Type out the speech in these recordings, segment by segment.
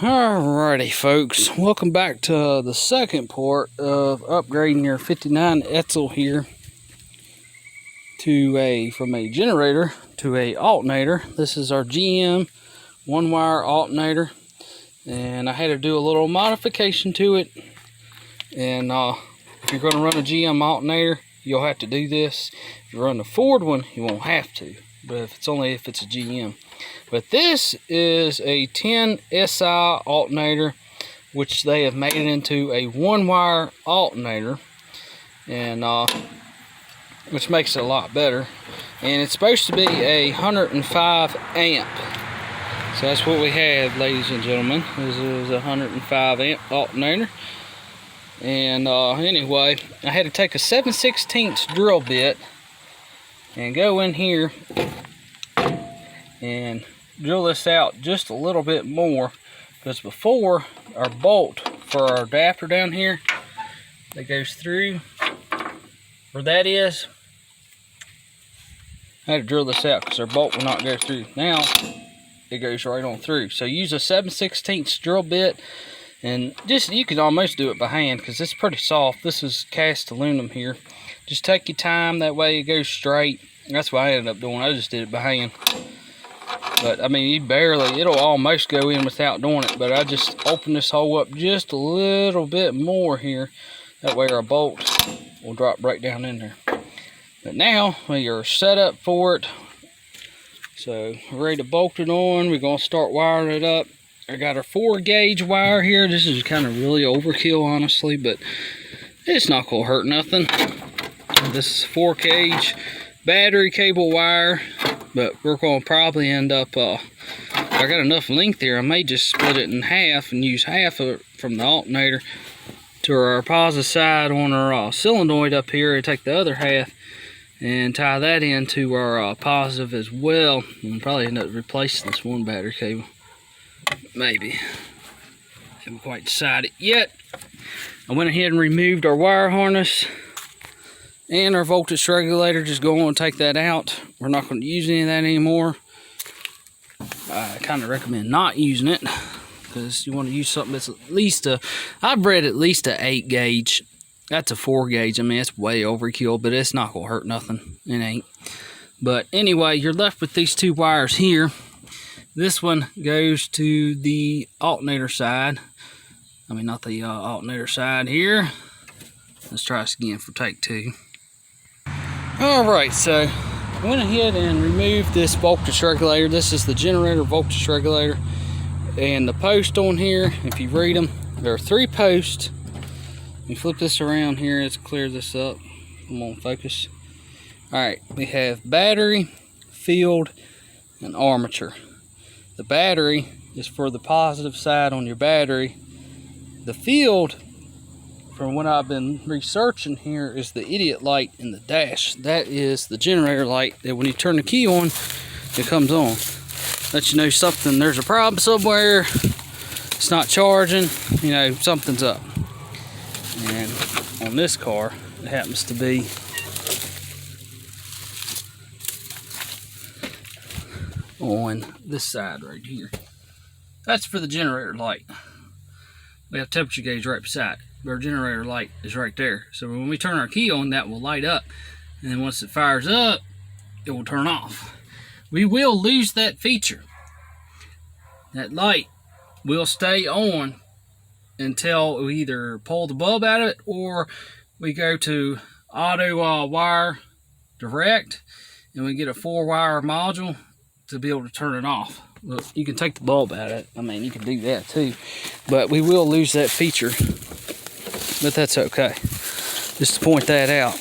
Alrighty folks, welcome back to the second part of upgrading your 59 Edsel here to from a generator to a alternator. This is our GM one wire alternator, and I had to do a little modification to it. And if you're going to run a GM alternator, you'll have to do this. If you run the Ford one, you won't have to, but if it's a GM. But this is a 10 SI alternator, which they have made it into a one-wire alternator, and which makes it a lot better. And it's supposed to be a 105 amp. So that's what we have, ladies and gentlemen. This is a 105 amp alternator. And anyway, I had to take a 7/16 drill bit and go in here and drill this out just a little bit more, because before, our bolt for our adapter down here that goes through where that is, I had to drill this out because our bolt will not go through. Now it goes right on through. So use a 7/16 drill bit, and just, you can almost do it by hand because it's pretty soft. This is cast aluminum here. Just take your time, that way it goes straight. That's what I ended up doing. I just did it by hand. But I mean, it'll almost go in without doing it, but I just open this hole up just a little bit more here. That way our bolt will drop right down in there. But now you're set up for it. So we're ready to bolt it on. We're going to start wiring it up. I got our 4-gauge wire here. This is kind of really overkill, honestly, but it's not going to hurt nothing. This is 4-gauge battery cable wire. But we're going to probably end up, I got enough length here, I may just split it in half and use half of it from the alternator to our positive side on our solenoid up here, and take the other half and tie that into our positive as well. And probably end up replacing this one battery cable. Maybe. Haven't quite decided yet. I went ahead and removed our wire harness and our voltage regulator. Just go on and take that out. We're not going to use any of that anymore. I kind of recommend not using it, because you want to use something that's at least I've read at least a 8-gauge. That's a 4-gauge. I mean, it's way overkill, but it's not going to hurt nothing. It ain't. But anyway, you're left with these two wires here. This one goes to the alternator side. I mean, not the alternator side here. Let's try this again for take 2. Alright, so I went ahead and removed this voltage regulator. This is the generator voltage regulator. And the post on here, if you read them, there are 3 posts. You flip this around here, let's clear this up. Come on, focus. Alright, we have battery, field, and armature. The battery is for the positive side on your battery. The field, from what I've been researching here, is the idiot light in the dash. That is the generator light that when you turn the key on, it comes on. Let you know something, there's a problem somewhere, it's not charging, you know, something's up. And on this car, it happens to be on this side right here. That's for the generator light. We have temperature gauge right beside it. Our generator light is right there. So when we turn our key on, that will light up. And then once it fires up, it will turn off. We will lose that feature. That light will stay on until we either pull the bulb out of it, or we go to auto wire direct and we get a 4-wire module to be able to turn it off. Look, you can take the bulb out of it. I mean, you can do that too. But we will lose that feature. But that's okay. Just to point that out.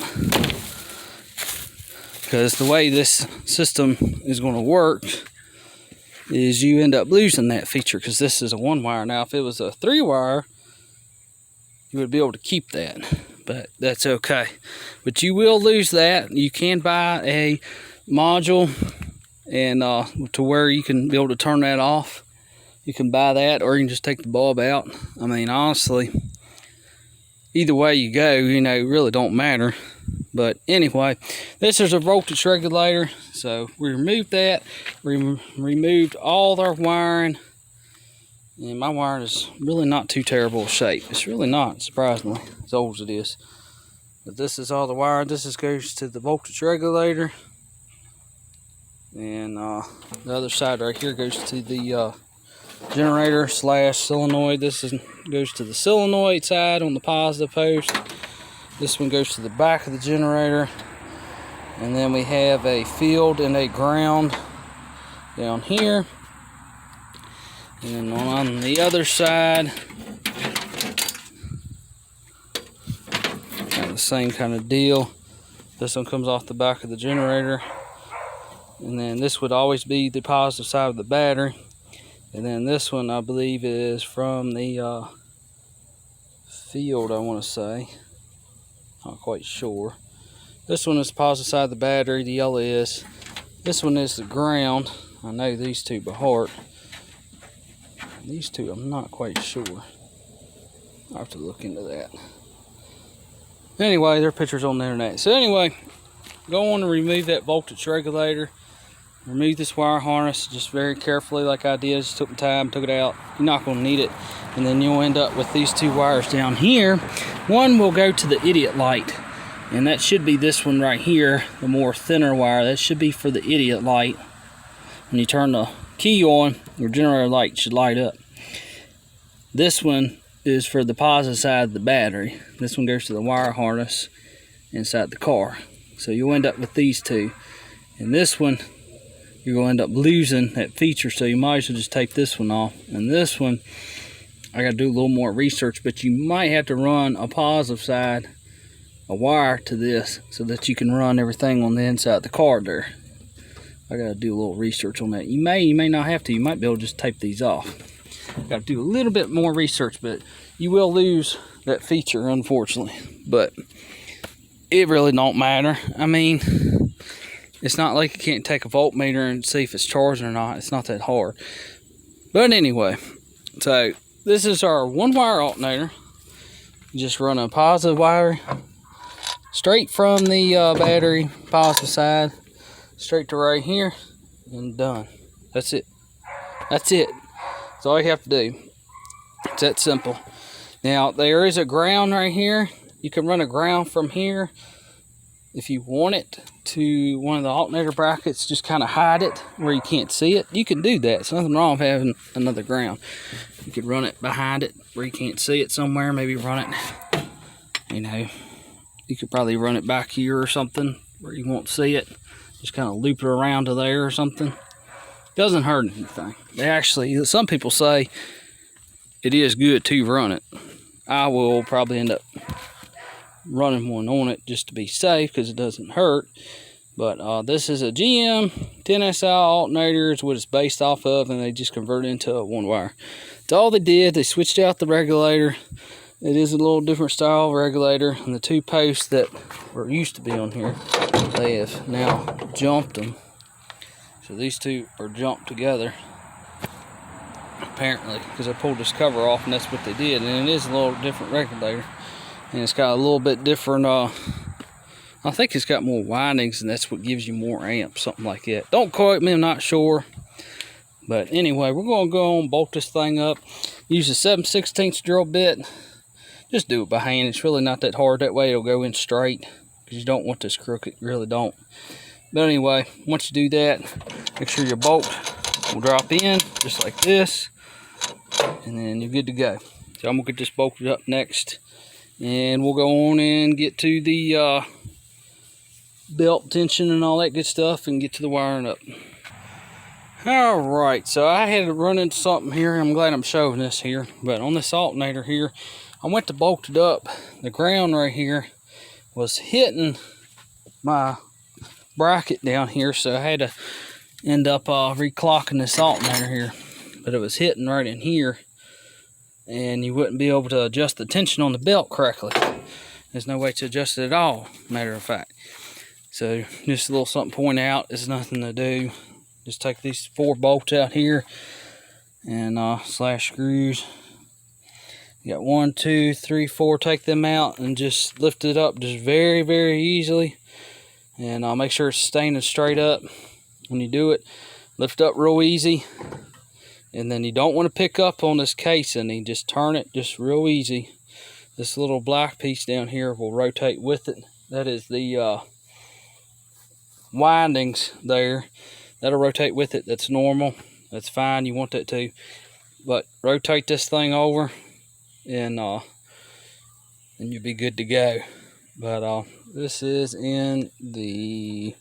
Because the way this system is going to work is you end up losing that feature, because this is a 1-wire. Now, if it was a 3-wire, you would be able to keep that. But that's okay. But you will lose that. You can buy a module and to where you can be able to turn that off. You can buy that, or you can just take the bulb out. I mean, honestly, either way you go, you know, it really don't matter. But anyway, this is a voltage regulator. So we removed that. We removed all our wiring And my wire is really not too terrible of shape. It's really not, surprisingly, as old as it is. But this is all the wire. This goes to the voltage regulator. And the other side right here goes to the generator / solenoid. Goes to the solenoid side on the positive post. This one goes to the back of the generator. And then we have a field and a ground down here. And then on the other side, got the same kind of deal. This one comes off the back of the generator. And then this would always be the positive side of the battery. And then this one, I believe, is from the field, I want to say. Not quite sure. This one is the positive side of the battery, the yellow is. This one is the ground. I know these two by heart. These two, I'm not quite sure. I'll have to look into that. Anyway, there are pictures on the internet. So anyway, go on and remove that voltage regulator. Remove this wire harness just very carefully like I did. Just took my time, took it out. You're not going to need it. And then you'll end up with these two wires down here. One will go to the idiot light. And that should be this one right here, the more thinner wire. That should be for the idiot light. When you turn the key on, your generator light should light up. This one is for the positive side of the battery. This one goes to the wire harness inside the car. So you'll end up with these two. And this one, you're going to end up losing that feature, so you might as well just take this one off. And this one, I got to do a little more research, but you might have to run a positive side, a wire to this, so that you can run everything on the inside of the car there. I got to do a little research on that. You may not have to. You might be able to just tape these off. Got to do a little bit more research, but you will lose that feature, unfortunately. But it really don't matter. I mean, it's not like you can't take a voltmeter and see if it's charging or not. It's not that hard. But anyway, so this is our one wire alternator. You just run a positive wire straight from the battery, positive side, straight to right here, and done. That's it. That's it. That's all you have to do. It's that simple. Now, there is a ground right here. You can run a ground from here if you want it to one of the alternator brackets. Just kind of hide it where you can't see it. You can do that. There's nothing wrong with having another ground. You could run it behind it where you can't see it somewhere. Maybe run it, you know, you could probably run it back here or something where you won't see it. Just kind of loop it around to there or something. Doesn't hurt anything. They actually, some people say it is good to run it. I will probably end up running one on it just to be safe because it doesn't hurt. But this is a GM 10SI alternator is what it's based off of, and they just converted it into a one wire. That's all they did. They switched out the regulator. It is a little different style regulator, and the two posts that were used to be on here, they have now jumped them. So these two are jumped together, apparently, because I pulled this cover off, and that's what they did. And it is a little different regulator, and it's got a little bit different, I think it's got more windings, and that's what gives you more amps, something like that. Don't quote me, I'm not sure. But anyway, we're going to go on, bolt this thing up. Use a 7/16 drill bit. Just do it by hand. It's really not that hard. That way it'll go in straight, because you don't want this crooked. You really don't. But anyway, once you do that, make sure your bolt will drop in just like this, and then you're good to go. So I'm going to get this bolted up next, and we'll go on and get to the belt tension and all that good stuff, and get to the wiring up. Alright, so I had to run into something here. I'm glad I'm showing this here. But on this alternator here, I went to bolt it up. The ground right here was hitting my bracket down here, so I had to end up reclocking this alternator here. But it was hitting right in here, and you wouldn't be able to adjust the tension on the belt correctly. There's no way to adjust it at all, matter of fact. So just a little something to point out. It's nothing to do. Just take these 4 bolts out here and slash screws. You got 1, 2, 3, 4. Take them out and just lift it up just very, very easily. And make sure it's standing straight up when you do it. Lift up real easy. And then you don't want to pick up on this casing. You just turn it just real easy. This little black piece down here will rotate with it. That is the windings there. That'll rotate with it. That's normal. That's fine. You want that to. But rotate this thing over and you'll be good to go. But this is in the,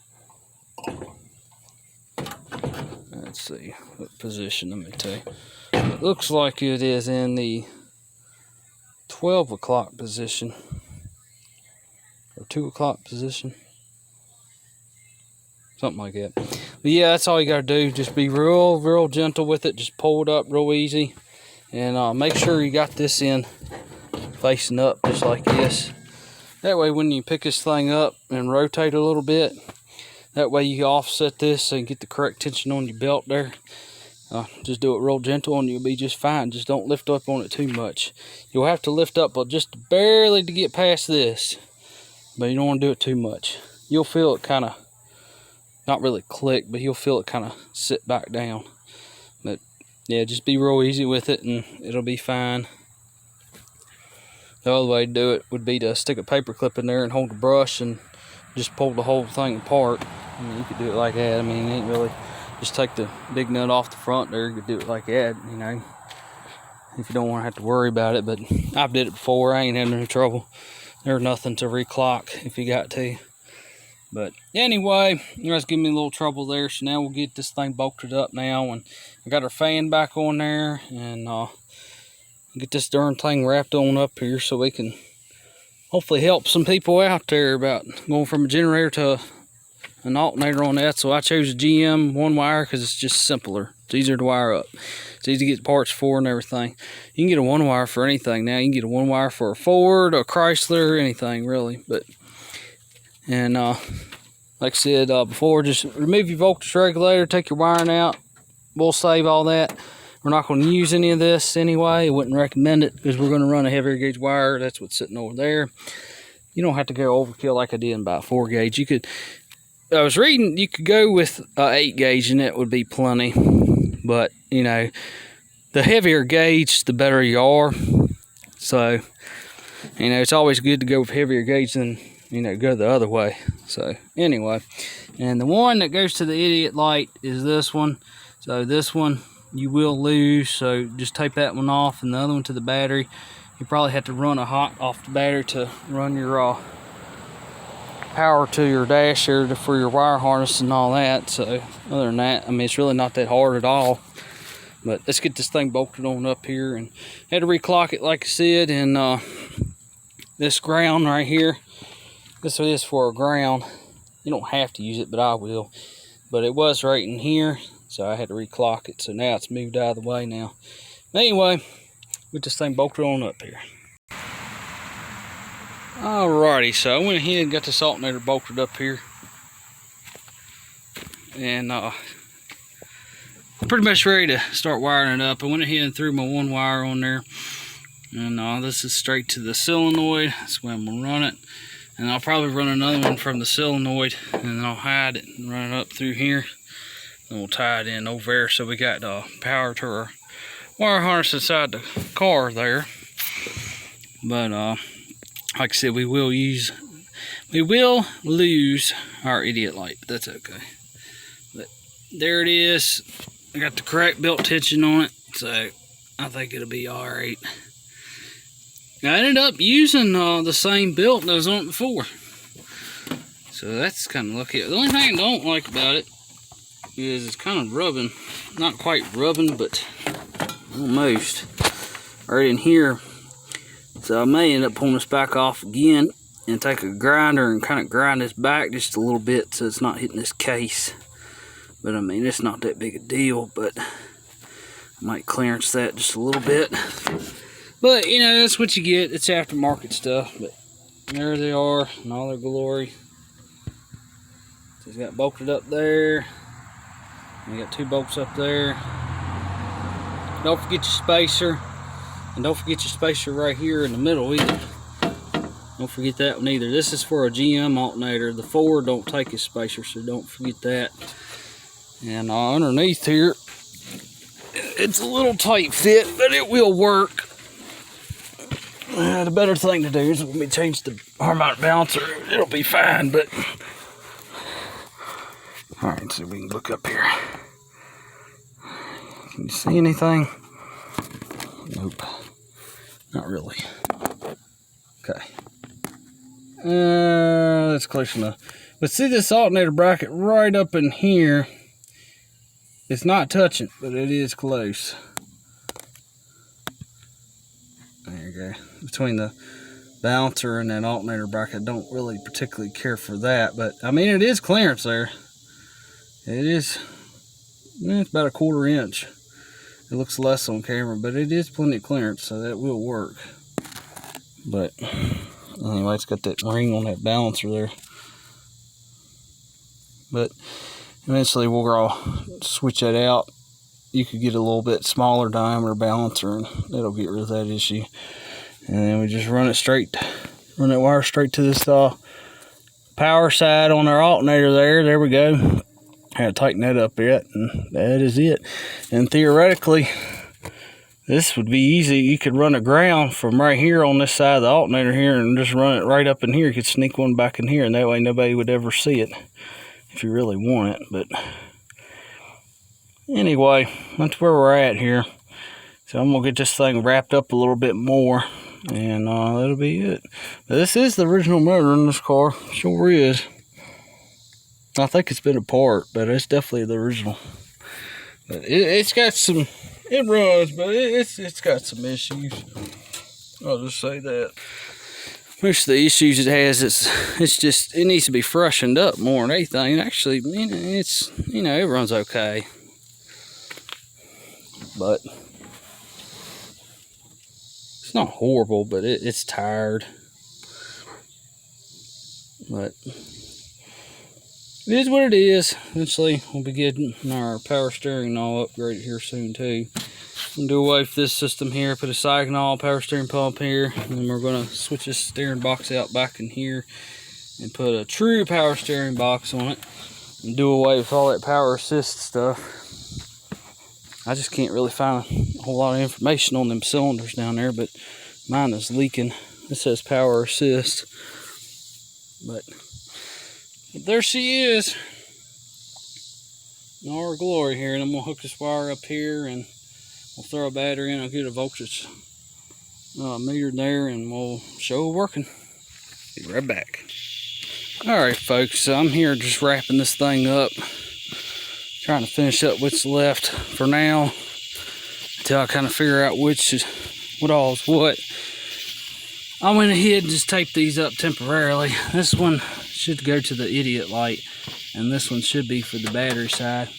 let's see what position. Let me tell you. It looks like it is in the 12 o'clock position or 2 o'clock position, something like that. But yeah, that's all you gotta do. Just be real gentle with it. Just pull it up real easy, and make sure you got this in facing up just like this. That way when you pick this thing up and rotate a little bit, that way you offset this so you can get the correct tension on your belt there. Just do it real gentle and you'll be just fine. Just don't lift up on it too much. You'll have to lift up just barely to get past this, but you don't want to do it too much. You'll feel it kind of, not really click, but you'll feel it kind of sit back down. But yeah, just be real easy with it and it'll be fine. The other way to do it would be to stick a paper clip in there and hold the brush and just pull the whole thing apart. I mean, you could do it like that. I mean, it ain't really, just take the big nut off the front there. You could do it like that, you know, if you don't want to have to worry about it. But I've did it before. I ain't had no trouble. There's nothing to reclock if you got to. But anyway, you guys give me a little trouble there. So now we'll get this thing bolted up now. And I got our fan back on there. And get this darn thing wrapped on up here so we can hopefully help some people out there about going from a generator to an alternator on the Edsel. I chose a GM one wire because it's just simpler. It's easier to wire up. It's easy to get parts for and everything. You can get a one wire for anything now. You can get a one wire for a Ford, a Chrysler, anything really. But like I said before, just remove your voltage regulator, take your wiring out. We'll save all that. We're not going to use any of this anyway. I wouldn't recommend it because we're going to run a heavier gauge wire. That's what's sitting over there. You don't have to go overkill like I did about 4 gauge. You could, I was reading, you could go with 8 gauge and that would be plenty. But, you know, the heavier gauge, the better you are. So, you know, it's always good to go with heavier gauge than, you know, go the other way. So, anyway. And the one that goes to the idiot light is this one. So, this one you will lose, so just tape that one off, and the other one to the battery. You probably have to run a hot off the battery to run your power to your dash here for your wire harness and all that. So other than that, I mean, it's really not that hard at all. But let's get this thing bolted on up here, and had to reclock it like I said. And this ground right here, this is for a ground. You don't have to use it, but I will. But it was right in here, so I had to reclock it. So now it's moved out of the way now. Anyway, get this thing bolted on up here. Alrighty, so I went ahead and got this alternator bolted up here. And pretty much ready to start wiring it up. I went ahead and threw my one wire on there. And this is straight to the solenoid. That's the way I'm going to run it. And I'll probably run another one from the solenoid, and then I'll hide it and run it up through here. And we'll tie it in over there so we got power to our wire harness inside the car there. But like I said, we will lose our idiot light, but that's okay. But there it is. I got the correct belt tension on it, so I think it'll be alright. I ended up using the same belt that was on it before, so that's kind of lucky. The only thing I don't like about it is it's kind of rubbing. Not quite rubbing, but almost right in here. So I may end up pulling this back off again and take a grinder and kind of grind this back just a little bit so it's not hitting this case. But I mean, it's not that big a deal, but I might clearance that just a little bit. But, you know, that's what you get. It's aftermarket stuff. But there they are in all their glory. So it's got bolted up there. And you got 2 bolts up there. Don't forget your spacer. And don't forget your spacer right here in the middle either. Don't forget that one either. This is for a GM alternator. The Ford don't take a spacer, so don't forget that. And underneath here, It's a little tight fit, but it will work. The better thing to do is when we change the harmonic balancer, it'll be fine, but... Alright, so we can look up here. Can you see anything? Nope. Not really. Okay. That's close enough. But see this alternator bracket right up in here? It's not touching, but it is close. There you go. Between the balancer and that alternator bracket, I don't really particularly care for that, but I mean, it is clearance there. It is, it's about a 1/4 inch. It looks less on camera, but it is plenty of clearance, so that will work. But anyway, it's got that ring on that balancer there. But eventually we'll switch that out. You could get a little bit smaller diameter balancer and that'll get rid of that issue. And then we just run that wire straight to this power side on our alternator there. There we go. I had to tighten that up yet, and that is it. And theoretically, this would be easy. You could run a ground from right here on this side of the alternator here and just run it right up in here. You could sneak one back in here, and that way nobody would ever see it if you really want it. But anyway, that's where we're at here. So I'm gonna get this thing wrapped up a little bit more, and that'll be it. But this is the original motor in this car. Sure is. I think it's been apart, but it's definitely the original. But it's got some, it runs, but it's got some issues. I'll just say that. Most of the issues it has, it's just, it needs to be freshened up more than anything. Actually, it's, it runs okay. But it's not horrible, but it's tired. But it is what it is. Eventually, we'll be getting our power steering all upgraded here soon too. I'm gonna do away with this system here, put a Signal power steering pump here, and then we're gonna switch this steering box out back in here and put a true power steering box on it and do away with all that power assist stuff. I just can't really find a whole lot of information on them cylinders down there, but mine is leaking. It says power assist, but there she is in all her glory here. And I'm gonna hook this wire up here and we'll throw a battery in. I'll get a voltage meter there and we'll show it working. Be right back. Alright folks, so I'm here just wrapping this thing up, trying to finish up what's left for now until I kind of figure out what all is what. I went ahead and just taped these up temporarily. This one should go to the idiot light, and this one should be for the battery side.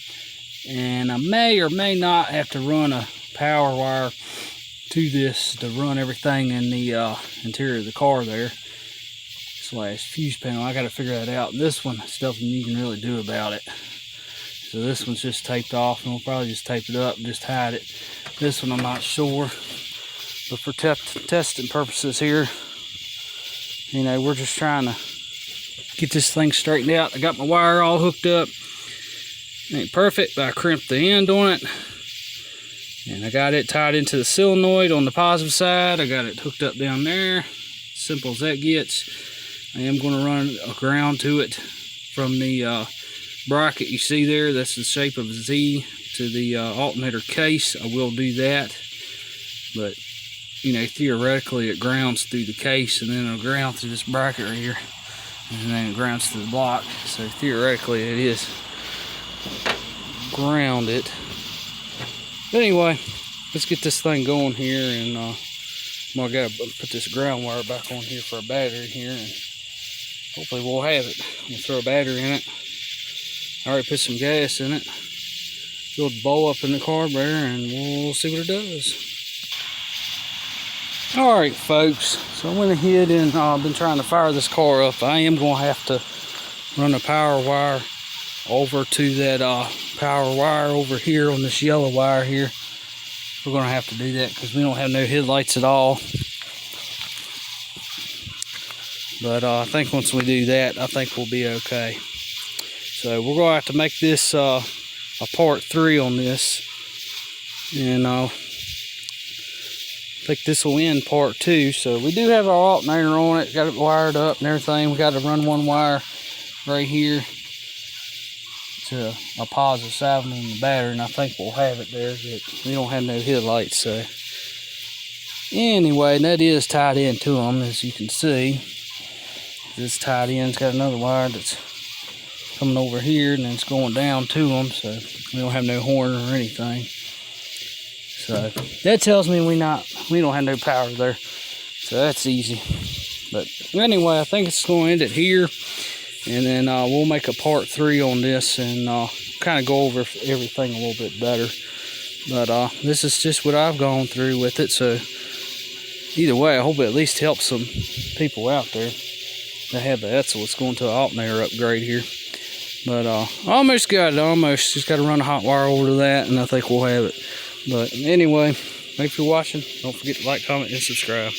And I may or may not have to run a power wire to this to run everything in the interior of the car there. Slash fuse panel. I got to figure that out. And this one, there's nothing you can really do about it. So this one's just taped off, and we'll probably just tape it up and just hide it. This one I'm not sure, but for testing purposes here, we're just trying to get this thing straightened out. I got my wire all hooked up. Ain't perfect, but I crimped the end on it. And I got it tied into the solenoid on the positive side. I got it hooked up down there. Simple as that gets. I am going to run a ground to it from the bracket you see there. That's the shape of a Z to the alternator case. I will do that. But, theoretically it grounds through the case, and then it'll ground through this bracket right here. And then it grounds to the block. So theoretically it is grounded. But anyway, let's get this thing going here, and I gotta put this ground wire back on here for a battery here, and hopefully we'll have it. We'll throw a battery in it. I already put some gas in it. Filled the bowl up in the carburetor, and we'll see what it does. Alright folks, so I went ahead and been trying to fire this car up. I am going to have to run a power wire over to that power wire over here on this yellow wire here. We're going to have to do that because we don't have no headlights at all. But I think once we do that, I think we'll be okay. So we're going to have to make this a part 3 on this. And I think this will end part 2. So we do have our alternator on it, got it wired up and everything. We got to run one wire right here to a positive side on the battery, and I think we'll have it there, but we don't have no headlights. So anyway, that is tied into them, as you can see. This tied in, it's got another wire that's coming over here, and then it's going down to them, so we don't have no horn or anything. So that tells me we don't have no power there, so that's easy. But anyway, I think it's going to end it here, and then we'll make a part 3 on this and kind of go over everything a little bit better. But this is just what I've gone through with it, so either way, I hope it at least helps some people out there that have the Edsel. It's going to an alternator upgrade here. But almost got it, almost. Just got to run a hot wire over to that, and I think we'll have it. But anyway, thanks for watching. Don't forget to like, comment, and subscribe.